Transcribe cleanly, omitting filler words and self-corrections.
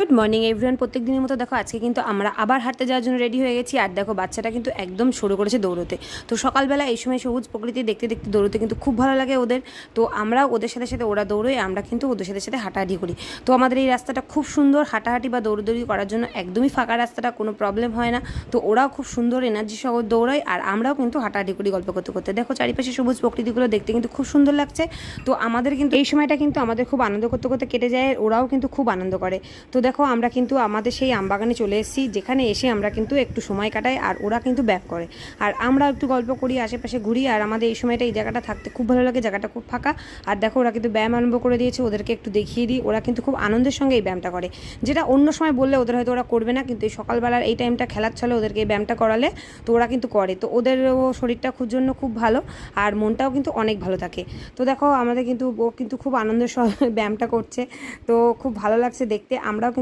Good morning everyone. প্রত্যেক দিনের মতো দেখো আজকে কিন্তু আমরা আবার হাঁটতে যাওয়ার জন্য রেডি হয়ে গেছি। আর দেখো বাচ্চাটা কিন্তু একদম শুরু করেছে দৌড়তে। তো সকালবেলা এই সময় সবুজ প্রকৃতি দেখতে দেখতে দৌড়তে কিন্তু খুব ভালো লাগে ওদের। তো আমরা ওদের সাথে সাথে ওরা দৌড়োই, আমরা কিন্তু ওদের সাথে সাথে হাঁটাহাঁটি করি। তো আমাদের এই রাস্তাটা খুব সুন্দর, হাঁটাহাঁটি বা দৌড়দৌড়ি করার জন্য একদমই ফাঁকা রাস্তাটা, কোনো প্রবলেম হয় না। তো ওরাও খুব সুন্দর এনার্জি সহ দৌড়ায়, আর আমরাও কিন্তু হাঁটাহাঁটি করি গল্প করতে করতে। দেখো চারিপাশে সবুজ প্রকৃতিগুলো দেখতে কিন্তু খুব সুন্দর লাগছে। তো আমাদের কিন্তু এই সময়টা কিন্তু আমাদের খুব আনন্দ করতে করতে কেটে যায়, ওরাও কিন্তু খুব আনন্দ করে। তো দেখো আমরা কিন্তু আমাদের সেই আমবাগানে চলে এসেছি, যেখানে এসে আমরা কিন্তু একটু সময় কাটাই আর ওরা কিন্তু ব্যাক করে, আর আমরা একটু গল্প করি, আশেপাশে ঘুরি। আর আমাদের এই সময়টা এই জায়গাটা থাকতে খুব ভালো লাগে, জায়গাটা খুব ফাঁকা। আর দেখো ওরা কিন্তু ব্যায়াম আরম্ভ করে দিয়েছে, ওদেরকে একটু দেখিয়ে দিই। ওরা কিন্তু খুব আনন্দের সঙ্গে এই ব্যায়ামটা করে, যেটা অন্য সময় বললে ওদের হয়তো ওরা করবে না, কিন্তু এই সকালবেলার এই টাইমটা খেলার ছলে ওদেরকে এই ব্যায়ামটা করালে তো ওরা কিন্তু করে। তো ওদেরও শরীরটা জন্য খুব ভালো, আর মনটাও কিন্তু অনেক ভালো থাকে। তো দেখো আমাদের কিন্তু ও কিন্তু খুব আনন্দের সহ ব্যায়ামটা করছে, তো খুব ভালো লাগছে দেখতে। আমরাও